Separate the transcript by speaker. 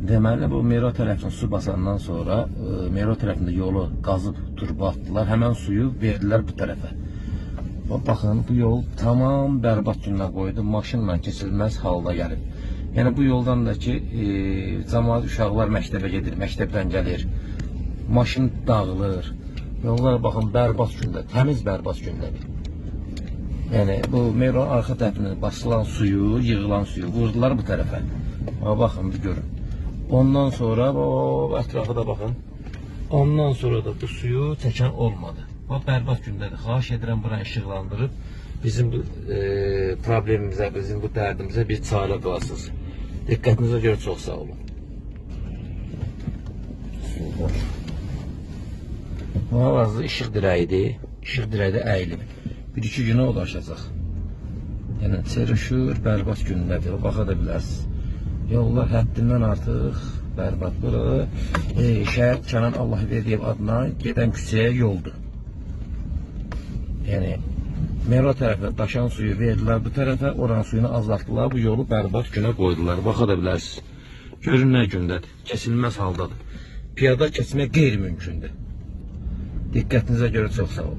Speaker 1: Deməli, bu Mero tərəfindən su basandan sonra Mero tərəfində yolu qazıb turba atdılar. Həmən suyu verdilər bu tərəfə. Baxın, bu yol tamam bərbad gününə qoydu. Maşınla keçilməz halda gəlib. Yəni bu yoldan da ki, cəmaət uşaqlar məktəbə gedir, məktəbdən gəlir. Maşın dağılır. Yollar baxın bərbad gündə, təmiz bərbad gündədir. Yəni bu Mero arxa tərəfindən basılan suyu, yığılan suyu vurdular bu tərəfə. Baxın, bir görün. Ondan sonra ətrafı da baxın. Ondan sonra da bu suyu çəkən olmadı. Bax, bərbad gündədir. Xahiş edirəm buranı işıqlandırıb bizim bu problemimizə, bizim bu dərdimizə bir çarə qılasınız. Diqqətinizə görə çox sağ olun. Hal-hazırda işıq dirəyidir. İşıq dirəyi də əyilib. Bir-iki günə o da aşacaq. Yəni, çərişür, bərbad gündədir. Baxa da bilərsiniz. Yollar həddindən artıq bərbad. Bura Şəhid Kənan Allahverdiyev adına gedən küçəyə yoldur. Yəni, Mero tərəfə daşan suyu verdilər bu tərəfə, oranın suyunu azaltdılar, bu yolu bərbad günə qoydular. Baxa da bilərsiniz. Görün nə gündədir, kəsilməz haldadır. Piyada keçmək qeyri-mümkündür. Diqqətinizə görə çox sağ olun.